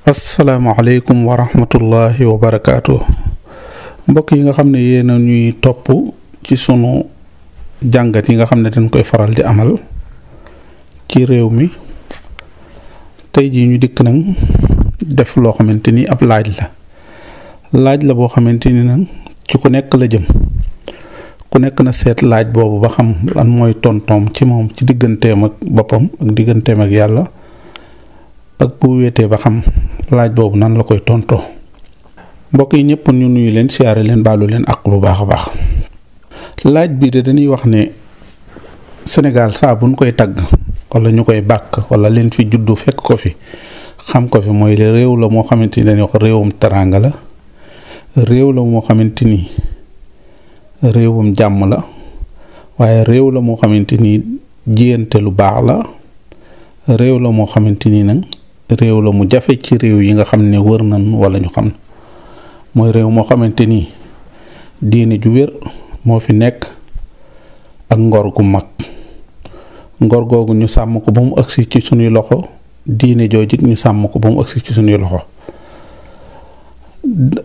asalaamaaleykum wa rahmatullahi wa barakaatu mbokk yi nga xam ne yéen a ñuy topp ci sunu jàngat yi nga xam ne dañ koy faral di amal ci réew mi tey jii ñu dikk nag def loo xamante ni ab laaj la boo xamante ni nag ci ku nekk la jëm ku nekk na seet laaj boobu ba xam lan mooy tontoom ci moom ci digganteem ak boppam ak digganteem ak yàlla ak bu wéetee ba xam laaj boobu nan la koy tontoo mbokk yi ñëpp ñu nuyu leen siyaare leen baalu leen ak bu baax a baax laaj bii de dañuy wax ne Sénégal saa buñ koy tagg wala ñu koy bàkk wala leen fi juddu fekk ko fi xam ko fi mooy réew la moo xamante ni dañuy wax réewum teraanga la réew la moo xamante ni réewum jàmm la waaye réew la moo xamante ni jiyante lu baax la réew la moo xamante ni nag réew la mu jafe ci réew yi nga xam ne wër nañ wala ñu xam mooy réew moo xamante ni diine ju wér moo fi nekk ak ngor gu mag ngor googu ñu sàmm ko ba mu agsi ci sunuy loxo diine joojit ñu sàmm ko ba mu agsi ci sunuy loxo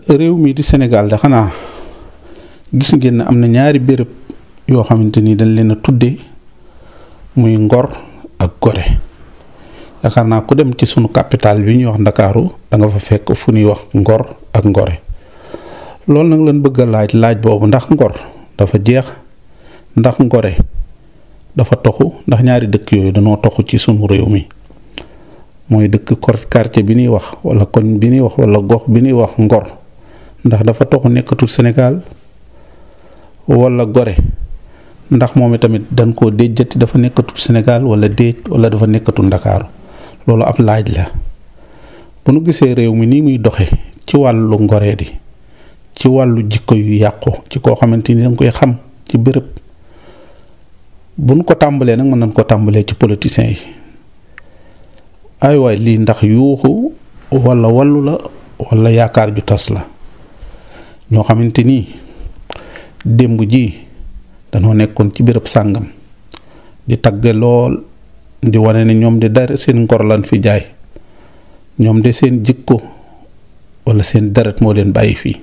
réew mi di Sénégal de xanaa gis ngeen ne am na ñaari béréb yoo xamante ni dañ leen a tudde muy ngor ak gore yaakaar naa ku dem ci sunu capital bi ñuy wax Ndakaaru da nga fa fekk fu ñuy wax ngor ak ngore loolu nag lañ bëgg a laaj boobu ndax ngor dafa jeex ndax ngore dafa toxu ndax ñaari dëkk yooyu dañoo toxu ci sunu réew mi mooy dëkk quartier bi ñuy wax wala koñ bi ñuy wax wala gox bi ñuy wax ngor ndax dafa toxu nekkatul Sénégal wala gore ndax moom tamit dañ koo déjjati dafa nekkatul Sénégal wala déej wala dafa nekkatul Ndakaaru loolu ab laaj la bu nu gisee réew mi nii muy doxe ci wàllu ngoree di ci wàllu jikko yu yàqu ci koo xamante ni danga koy xam ci béréb bu nu ko tàmbalee nag mën nañ ko tàmbalee ci politiciens yi ay waay lii ndax yuuxu wala wallu la wala yaakaar ju tas la ñoo xamante ni démb ji danoo nekkoon ci béréb sàngam di tagge lool di wane ne ñoom de dara seen ngor lan fi jaay ñoom de seen jikko wala seen deret moo leen bàyyi fii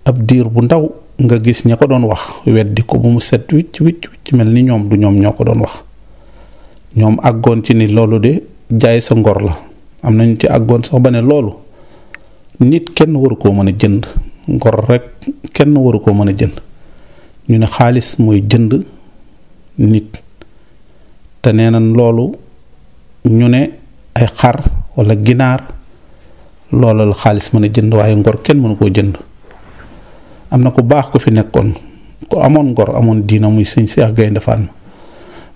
ab diir bu ndaw nga gis ña ko doon wax weddi ko bu mu set wicc mel ni ñoom du ñoom ñoo ko doon wax ñoom àggoon ci ni loolu de jaay sa ngor la am nañu ci àggoon sax ba ne loolu nit kenn waru koo mën a jënd ngor rek kenn waru koo mën a jënd ñu ne xaalis mooy jënd nit te nee nañ loolu ñu ne ay xar wala ginaar loola la xaalis mën a jënd waaye ngor kenn mënu koo jënd am na ku baax ku fi nekkoon ku amoon ngor amoon diina muy sëñ Seex Gaynde Fatma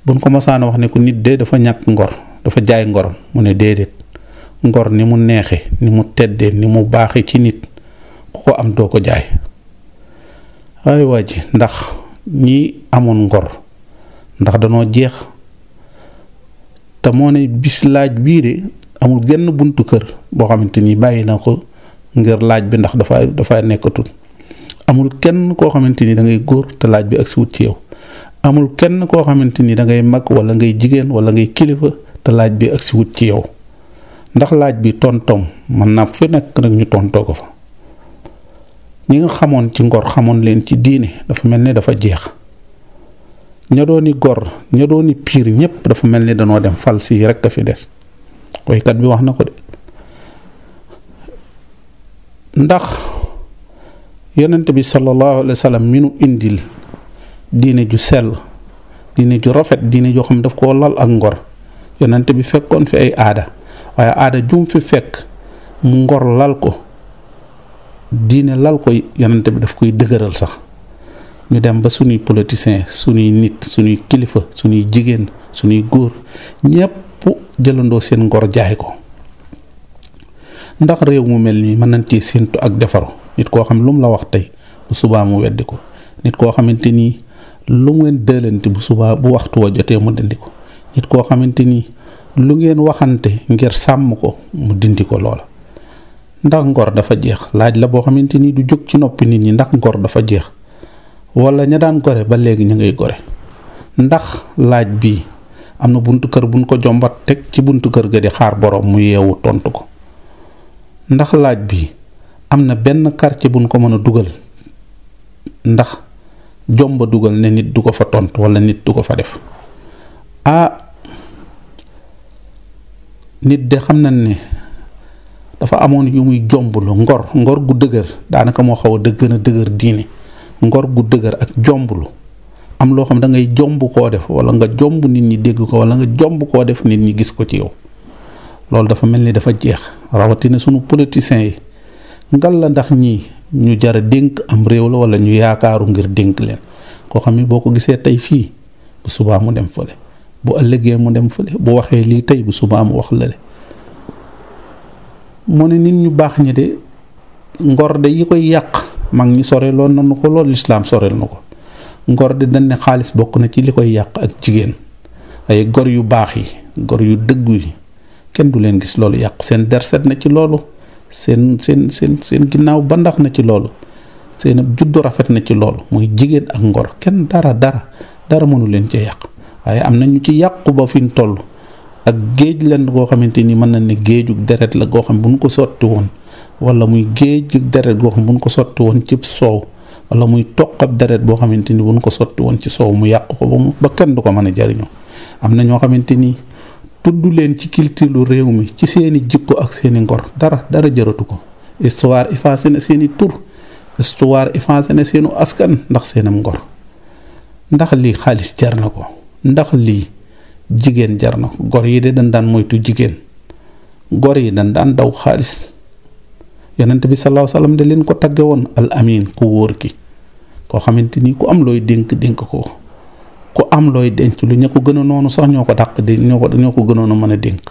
buñ ko masaana wax ne ko nit de dafa ñàkk ngor dafa jaay ngorom mu ne déedéet ngor ni mu neexe ni mu teddee ni mu baaxe ci nit ku ko am doo ko jaay ay waa ji ndax ñi amoon ngor ndax danoo jeex te moo ne bis laaj bii de amul genn buntu kër boo xamante ni bàyyi na ko ngir laaj bi ndax dafa nekkatul amul kenn koo xamante ni da ngay góor te laaj bi ak si wut ci yow amul kenn koo xamante ni da ngay mag wala ngay jigéen wala ngay kilifa te laaj bi ak si wut ci yow ndax laaj bi tontoom mën naa fi nekk nag ñu tontoo ko fa ñi nga xamoon ci ngor xamoon leen ci diine dafa mel ni dafa jeex ña dooni gor ña dooni piir ñépp dafa mel ni danoo dem fal si rek a fi des woykat bi wax na ko de ndax yonent bi sallallahu alayhi wa sallam mi nu indil diine ju sell diine ju rafet diine joo xam daf koo lal ak ngor yonent bi fekkoon fi ay aada waaye aada jum fi fekk mu ngor lal ko diine lal ko yonent bi daf koy dëgëral sax ñu dem ba suñuy politiciens suñuy nit suñuy kilifa suñuy jigéen suñuy góor ñépp jëlandoo seen ngor jaay ko ndax réew mu mel nii mën nañ ci séentu ak defaru nit koo xam lu mu la wax tey bu subaa mu weddi ko nit koo xamante ni lu ngeen dëlante bu subaa bu waxtu wa jotee mu dindi ko nit koo xamante ni lu ngeen waxante ngir sàmm ko mu dindi ko loola ndax ngor dafa jeex laaj la boo xamante ni du jóg ci noppi nit ñi ndax ngor dafa jeex wala ña daan gore ba léegi ñu ngay gore ndax laaj bi am na buntu kër buñ ko jombat teg ci buntu kër ga di xaar borom mu yeewu tontu ko ndax laaj bi am na benn quartier buñ ko mën a dugal ndax jomba dugal ne nit du ko fa tontu wala nit du ko fa def nit de xam nañ ne dafa amoon yu muy jomblu ngor gu dëgër daanaka moo xaw a gën a dëgër diine ngor gu dëgër ak jomblu am loo xam da ngay jomb koo def wala nga jomb nit ñi dégg ko wala nga jomb koo def nit ñi gis ko ci yow loolu dafa mel ni dafa jeex rawatina sunu politiciens yi ngal la ndax ñii ñu jara dénk am réew la wala ñu yaakaaru ngir dénk leen koo xam ne boo ko gisee tey fii bu subaa mu dem fële bu ëllëgee mu dem fële bu waxee lii tey bu subaa mu wax lële mu ne nit ñu baax ñi de ngor de yi koy yàq mag ñi soreeloon nañu ko lool lislaam soreel na ko ngor de dañ ne xaalis bokk na ci li koy yàq ak jigéen ay gor yu baax yi gor yu dëggu yi kenn du leen gis loolu yàqu seen derset na ci loolu seen ginnaaw ba ndax na ci loolu seen juddu rafet na ci loolu muy jigéen ak ngor kenn dara mënu leen ci yàq waaye am na ñu ci yàqu ba fi ñu toll ak géej lan goo xamante ni mën na ne géejug deret la goo xam bu ñu ko sotti woon wala muy géejug deret goo xam bu ñu ko sotti woon ci soow wala muy toqab deret boo xamante ni bu ñu ko sotti woon ci soow mu yàq ko ba kenn du ko mën a jariñoo am na ñoo xamante ni tudd leen ci culture lu réew mi ci seeni jikko ak seeni ngor dara jaratu ko histoire effacé na seeni tur histoire effacé na seenu askan ndax seenam ngor ndax lii xaalis jar na ko ndax lii jigéen jar na ko gor yi de dañ daan moytu jigéen gor yi dañ daan daw xaalis yonent bi sallallahu alayhi wasallam de leen ko tagge woon al amin ku wóor ki koo xamante ni ku am looy dénk ko ku am looy denc lu ña ko gën a noonu sax ñoo ko dàq di ñoo ko gënoon a mën a dénk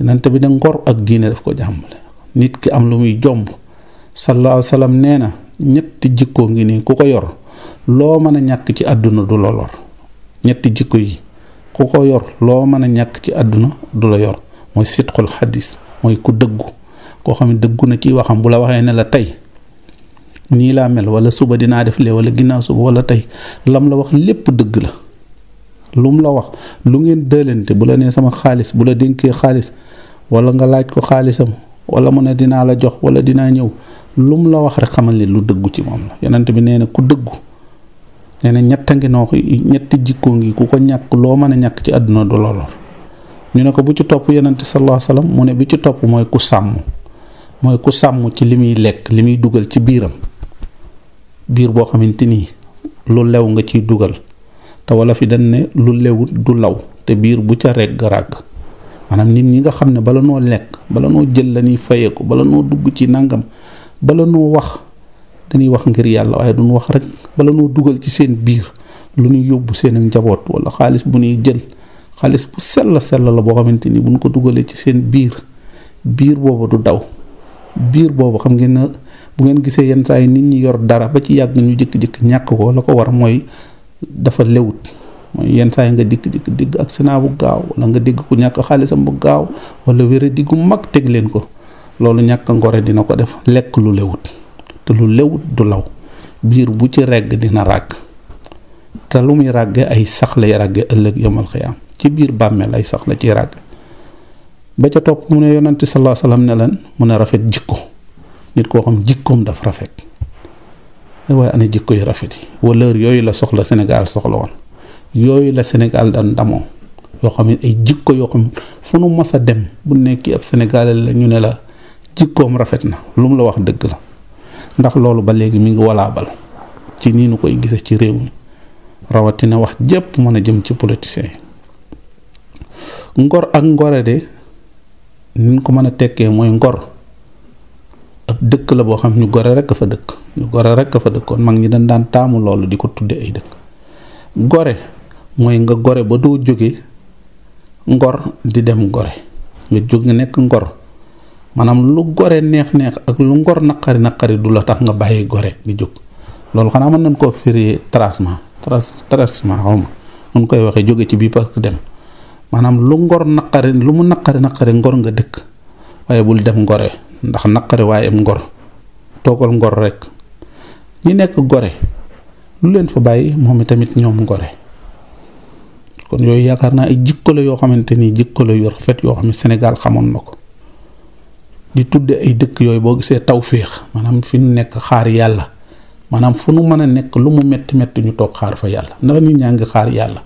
yonent bi de ngor ak diine daf ko jàmbale nit ki am lu muy jomb sallallahu alayhi wasallam nee na ñetti jikkoo ngi nii ku ko yor loo mën a ñàkk ci àdduna du la lor ñetti jikko yi ku ko yor loo mën a ñàkk ci àdduna du la yor mooy sidqul xadis mooy ku dëggu koo xam ne dëggu na ci waxam bu la waxee ne la tey nii laa mel wala suba dinaa def lee wala ginnaaw suba wala tey lam la wax lépp dëgg la lum la wax lu ngeen dëlante bu la nee sama xaalis bu la dénkee xaalis wala nga laaj ko xaalisam wala mu ne dinaa la jox wala dinaa ñëw lum la wax rek xamal ni lu dëggu ci moom la yonent bi nee na ku dëggu nee na ñetti jikkoo ngi ku ko ñàkk loo mën a ñàkk ci àdduna du la lor ñu ne ko bu ci topp yonent sallallahu alayhi wasallam mu ne bi ci topp mooy ku sàmm ci li muy lekk li muy dugal ci biiram biir boo xamante ni lu lew nga ciy dugal te wala fi dañ ne lu lewut du law te biir bu ca regg ràgg maanaam nit ñi nga xam ne bala noo lekk bala noo jël la ñuy fayeeku bala noo dugg ci nangam bala noo wax dañuy wax ngir yàlla waaye duñ wax rek bala noo dugal ci seen biir lu ñuy yóbbu seen ak njaboot wala xaalis bu ñuy jël xaalis bu sell la boo xamante ni buñ ko dugalee ci seen biir boobu du daw biir boobu xam ngeen ne bu ngeen gisee yenn saa yi nit ñi yor dara ba ci yàgg ñu jëkk-jëkk ñàkk ko la ko war mooy dafa lewut mooy yenn saa yi nga dikk-dikk digg accident bu gaaw wala nga dégg ku ñàkk xaalisam bu gaaw wala wére diggu mag teg leen ko loolu ñàkk ngore dina ko def lekk lu lewut te lu lewut du law biir bu ci regg dina ràgg te lu muy ràgge ay sax lay ràgge ëllëg yomal xiyaam ci biir bàmmeel ay sax la ciy ràgg ba ca topp mu ne yonante sallallahu alayhi wasallam ne leen mu ne rafet jikko nit koo xam jikkoom daf rafet waaye ana jikko yu rafet yi valeur yooyu la soxla Sénégal soxla woon yooyu la Sénégal daan damoo yoo xam ne ay jikko yoo xam fu nu mas a dem bu nekki ab Sénégalais la ñu ne la jikkoom rafet na lu mu la wax dëgg la ndax loolu ba léegi mi ngi walaabal ci nii nu koy gise ci réew mi rawatina wax jépp mën a jëm ci politiciens yi ngor ak ngore de niñ ko mën a tekkee mooy ngor ab dëkk la boo xam ñu gore rekk fa dëkk ñu gore rekk fa dëkkoon mag ñi dañ daan taamu loolu di ko tudde ay dëkk gore mooy nga gore ba doo jóge ngor di dem gore nga jóg nga nekk ngor maanaam lu gore neex-neex ak lu ngor naqari du la tax nga bàyyi gore di jóg loolu xanaa mën nañ koo firi tracement xaw ma nun koy waxee jóge ci bii parce que dem maanaam lu ngor naqari lu mu naqari ngor nga dëkk waaye bul dem ngore ndax naqari waaye am ngor toogal ngor rek ñi nekk gore lu leen fa bàyyi moom tamit ñoom ngore kon yooyu yaakaar naa ay jikko la yoo xamante ni jikko la yu rafet yoo xam ne Sénégal xamoon na ko di tudde ay dëkk yooyu boo gisee tawféex maanaam fi ñu nekk xaar yàlla maanaam fu nu mën a nekk lu mu metti metti ñu toog xaar fa yàlla ndax nit ñaa ngi xaar yàlla.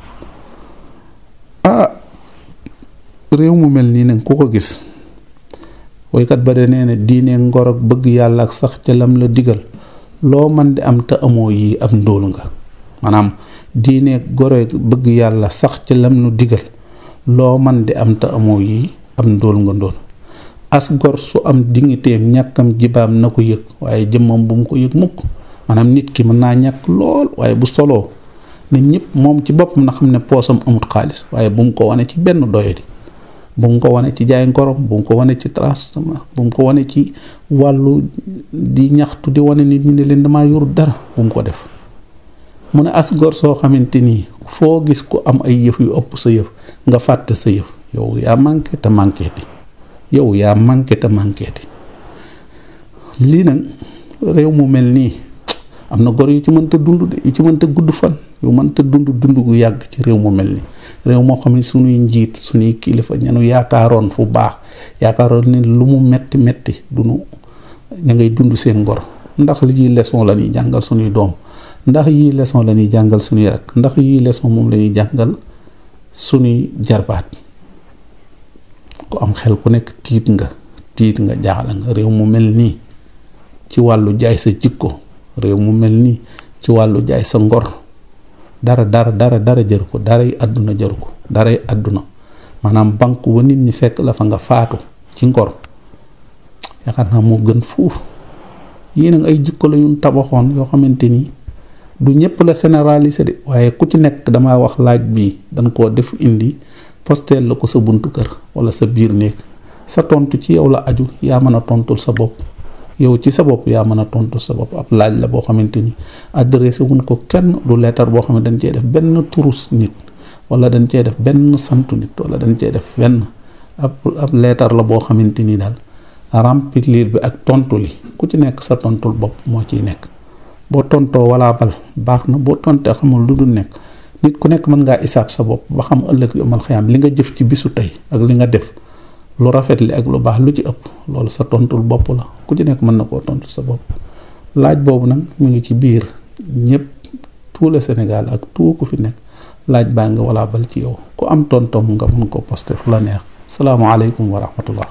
Réew mu mel nii nag ku ko gis woykat ba de nee na diine ngor ak bëgg yàlla ak sax ca lam la digal loo man di am te amoo yii am ndóol nga maanaam diine gore bëgg yàlla sax ca lam nu digal loo man di am te amoo yii am ndóol nga ndóol as gor su am dignitéem ñàkkam jibaam na ko yëg waaye jëmmam bu mu ko yëg mukk maanaam nit ki mën naa ñàkk lool waaye bu soloo na ñëpp moom ci boppam na xam ne poosam amut xaalis waaye bu mu ko wane ci benn doyadi bu mu ko wane ci jaay ngorom bu mu ko wane ci tracement bu mu ko wane ci wàllu di ñaxtu di wane nit ñi ne leen damaa yor dara bu mu ko def mu ne as gor soo xamante nii foo gis ku am ay yëf yu ëpp sa yëf nga fàtte sa yëf yow yaa manqué te manqué ti yow yaa manqué te manqué ti lii nag réew mu mel nii am na gor yu ci mënta dund de yu ci mënta gudd fan yu mënta dund gu yàgg ci réew mu mel nii réew moo xam ne suñuy njiit suñuy kilifa ñanu yaakaaroon fu baax yaakaaroon ne lu mu metti metti duñu ña ngay dund seen ngor ndax lii leçon la ñuy jàngal suñuy doom ndax yii leçon la ñuy jàngal suñuy rak ndax yii leçon moom la ñuy jàngal suñuy jarbaat ku am xel ku nekk tiit nga jaaxle nga réew mu mel nii ci wàllu jaay sa jikko réew mu mel nii ci wàllu jaay sa ngor dara jëru ko daray àdduna jëru ko daray àdduna maanaam banque ba nit ñi fekk la fa nga faatu ci ngor yaakaar naa moo gën fuuf yii nag ay jikko la yuñ tabaxoon yoo xamante ni du ñëpp la généraliser de waaye ku ci nekk damaa wax laaj bii dañ koo def indi posteel la ko sa buntu kër wala sa biir néeg sa tontu ci yow la aju yaa mën a tontul sa bopp yow ci sa bopp yaa mën a tontu sa bopp ab laaj la boo xamante ni adressé wuñ ko kenn du leetar boo xam ne dañ cee def benn turus nit wala dañ cee def benn santu nit wala dañ cee def benn ab leetar la boo xamante ni daal remplir bi ak tontu li ku ci nekk sa tontul bopp moo ciy nekk boo tontoo wala bal baax na boo tontee xamul lu dul nekk nit ku nekk mën ngaa isaab sa bopp ba xam ëllëg yomal xayaam li nga jëf ci bisu tey ak li nga def lu rafet li ak lu baax lu ci ëpp loolu sa tontul bopp la ku ci nekk mën na koo tontul sa bopp laaj boobu nag mu ngi ci biir ñëpp tout le Sénégal ak tout ku fi nekk laaj baa nga wala bal ci yow ku am tontom nga mën ko posté fu la neex salaamaaleykum wa rahmatullah